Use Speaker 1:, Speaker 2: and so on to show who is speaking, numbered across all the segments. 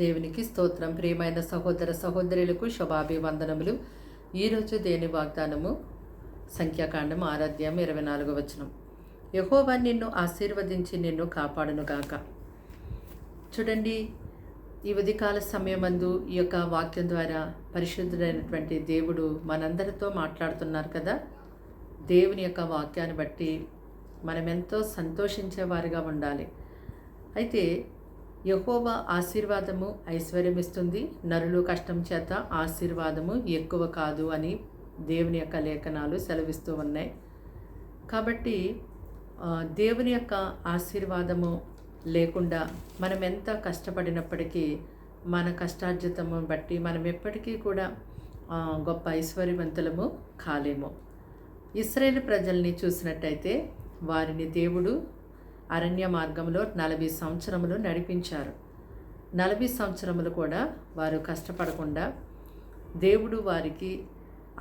Speaker 1: దేవునికి స్తోత్రం. ప్రియమైన సహోదర సహోదరులకు శుభాభివందనములు. ఈరోజు దేని వాగ్దానము సంఖ్యాకాండం 6 24 వచనం. యెహోవా నిన్ను ఆశీర్వదించి నిన్ను కాపాడునుగాక. చూడండి, ఈ ఉదయకాల సమయమందు ఈ యొక్క వాక్యం ద్వారా పరిశుద్ధుడైనటువంటి దేవుడు మనందరితో మాట్లాడుతున్నారు కదా. దేవుని యొక్క వాక్యాన్ని బట్టి మనం ఎంతో సంతోషించేవారిగా ఉండాలి. అయితే యెహోవా ఆశీర్వాదము ఐశ్వర్యమిస్తుంది, నరులు కష్టం చేత ఆశీర్వాదము ఎక్కువ కాదు అని దేవుని యొక్క లేఖనాలు సెలవిస్తూ ఉన్నాయి. కాబట్టి దేవుని యొక్క ఆశీర్వాదము లేకుండా మనం ఎంత కష్టపడినప్పటికీ మన కష్టార్జితము బట్టి మనం ఎప్పటికీ కూడా గొప్ప ఐశ్వర్యవంతులము కాలేము. ఇశ్రాయేలు ప్రజల్ని చూసినట్టయితే వారిని దేవుడు అరణ్య మార్గంలో 40 సంవత్సరములు నడిపించారు. 40 సంవత్సరములు కూడా వారు కష్టపడకుండా దేవుడు వారికి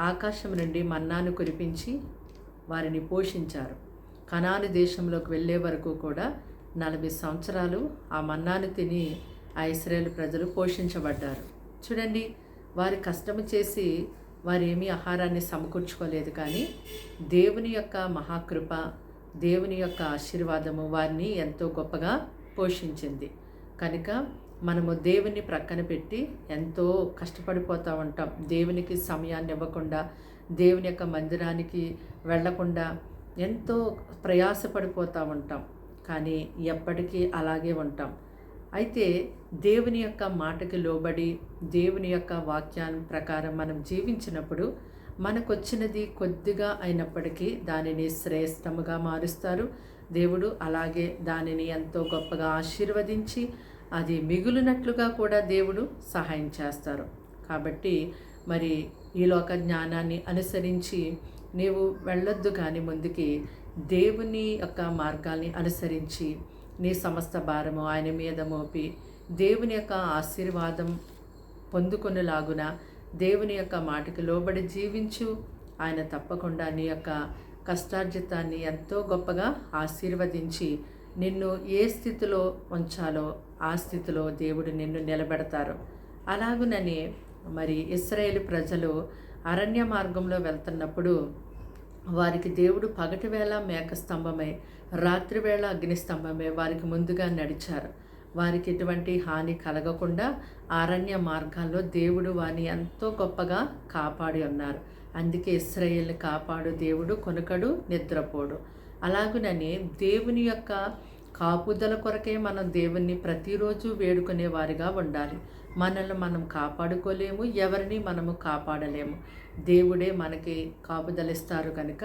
Speaker 1: ఆకాశం నుండి మన్నాను కురిపించి వారిని పోషించారు. కనాను దేశంలోకి వెళ్ళే వరకు కూడా 40 సంవత్సరాలు ఆ మన్నాను తిని ఆ ఇశ్రాయేలు ప్రజలు పోషించబడ్డారు. చూడండి, వారి కష్టము చేసి వారు ఏమీ ఆహారాన్ని సమకూర్చుకోలేదు, కానీ దేవుని యొక్క మహాకృప, దేవుని యొక్క ఆశీర్వాదము వారిని ఎంతో గొప్పగా పోషించింది. కనుక మనము దేవుని ప్రక్కన పెట్టి ఎంతో కష్టపడిపోతూ ఉంటాం. దేవునికి సమయాన్ని ఇవ్వకుండా, దేవుని యొక్క మందిరానికి వెళ్లకుండా ఎంతో ప్రయాసపడిపోతూ ఉంటాం, కానీ ఎప్పటికీ అలాగే ఉంటాం. అయితే దేవుని యొక్క మాటకి లోబడి దేవుని యొక్క వాక్యాన్ని ప్రకారం మనం జీవించినప్పుడు మనకొచ్చినది కొద్దిగా అయినప్పటికీ దానిని శ్రేష్టముగా మారుస్తారు దేవుడు. అలాగే దానిని ఎంతో గొప్పగా ఆశీర్వదించి అది మిగులునట్లుగా కూడా దేవుడు సహాయం చేస్తారు. కాబట్టి మరి ఈ లోక జ్ఞానాన్ని అనుసరించి నీవు వెళ్ళొద్దు, కానీ ముందుకి దేవుని యొక్క మార్గాల్ని అనుసరించి నీ సమస్త భారము ఆయన మీద మోపి దేవుని యొక్క ఆశీర్వాదం పొందుకొనులాగున దేవుని యొక్క మాటకి లోబడి జీవించు. ఆయన తప్పకుండా నీ యొక్క కష్టార్జితాన్ని ఎంతో గొప్పగా ఆశీర్వదించి నిన్ను ఏ స్థితిలో ఉంచాలో ఆ స్థితిలో దేవుడు నిన్ను నిలబెడతారు. అలాగునని మరి ఇశ్రాయేలు ప్రజలు అరణ్య మార్గంలో వెళ్తున్నప్పుడు వారికి దేవుడు పగటి వేళ మేఘస్తంభమై రాత్రివేళ అగ్నిస్తంభమై వారికి ముందుగా నడిచారు. వారికి ఎటువంటి హాని కలగకుండా అరణ్య మార్గాల్లో దేవుడు వారిని ఎంతో గొప్పగా కాపాడి ఉన్నారు. అందుకే ఇశ్రాయేలుని కాపాడు దేవుడు కొనకడు నిద్రపోడు. అలాగునని దేవుని యొక్క కాపుదల కొరకే మనం దేవుణ్ణి ప్రతిరోజు వేడుకునే వారిగా ఉండాలి. మనల్ని మనం కాపాడుకోలేము, ఎవరిని మనము కాపాడలేము. దేవుడే మనకి కాపుదలిస్తారు కనుక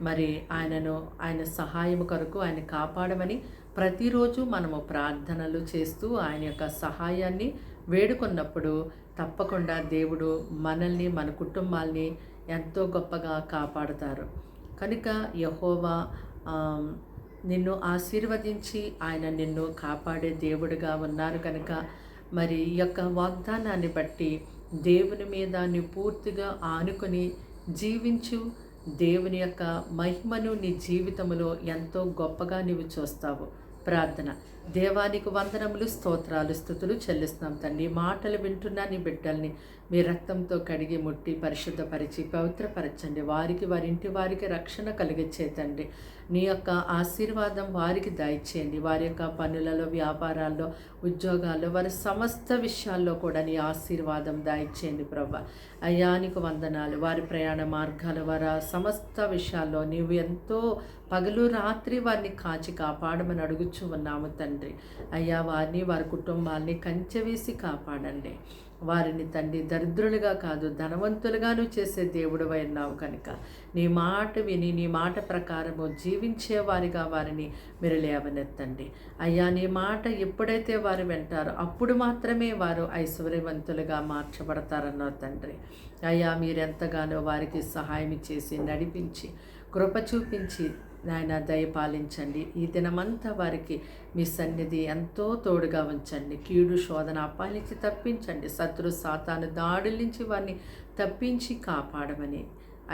Speaker 1: మరి ఆయన సహాయం కొరకు ఆయన కాపాడమని ప్రతిరోజు మనము ప్రార్థనలు చేస్తూ ఆయన యొక్క సహాయాన్ని వేడుకున్నప్పుడు తప్పకుండా దేవుడు మనల్ని, మన కుటుంబాల్ని ఎంతో గొప్పగా కాపాడుతారు. కనుక యెహోవా నిన్ను ఆశీర్వదించి ఆయన నిన్ను కాపాడే దేవుడిగా ఉన్నారు కనుక మరి ఈ యొక్క వాగ్దానాన్ని బట్టి దేవుని మీద నీవు పూర్తిగా ఆనుకొని జీవించు. దేవుని యొక్క మహిమను నీ జీవితంలో ఎంతో గొప్పగా నీవు చూస్తావు. ప్రార్థన. దేవానికి వందనములు, స్తోత్రాలు, స్తుతులు చెల్లిస్తున్నాం తండ్రి. మాటలు వింటున్నా నీ బిడ్డల్ని మీ రక్తంతో కడిగి ముట్టి పరిశుద్ధపరిచి పవిత్రపరచండి. వారికి, వారి ఇంటి వారికి రక్షణ కలిగించే తండ్రి. నీ యొక్క ఆశీర్వాదం వారికి దయచేయండి. వారి యొక్క పనులలో, వ్యాపారాల్లో, ఉద్యోగాల్లో, వారి సమస్త విషయాల్లో కూడా నీ ఆశీర్వాదం దయచేయండి ప్రభా. అయ్యానికి వందనాలు. వారి ప్రయాణ మార్గాల వారి సమస్త విషయాల్లో నీవు ఎంతో పగలు రాత్రి వారిని కాచి కాపాడమని అడుగుచూ ఉన్నాము తండ్రి. అయ్యా, వారిని, వారి కుటుంబాల్ని కంచె వేసి కాపాడండి. వారిని తండ్రి దరిద్రులుగా కాదు ధనవంతులుగాను చేసే దేవుడు ఉన్నావు కనుక నీ మాట విని నీ మాట ప్రకారము జీవించే వారిగా వారిని మీరు లేవనెత్తండి. అయ్యా, నీ మాట ఎప్పుడైతే వారు వింటారో అప్పుడు మాత్రమే వారు ఐశ్వర్యవంతులుగా మార్చబడతారన్నావు తండ్రి. అయ్యా, మీరెంతగానో వారికి సహాయం చేసి నడిపించి కృప చూపించి నాయన దయపాలించండి. ఈ దినమంతా వారికి మీ సన్నిధి ఎంతో తోడుగా ఉంచండి. కీడు శోధన అపాయించి తప్పించండి. శత్రు సాతాను దాడుల నుంచి వారిని తప్పించి కాపాడమని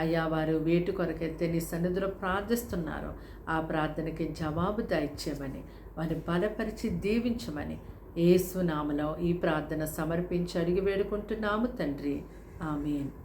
Speaker 1: అయ్యా, వారు వేటు కొరకైతే నీ సన్నిధిలో ప్రార్థిస్తున్నారు, ఆ ప్రార్థనకి జవాబు దయచేయమని వారిని బలపరిచి దీవించమని యేసు నామములో ఈ ప్రార్థన సమర్పించి అడిగి వేడుకుంటున్నాము తండ్రి. ఆమేన్.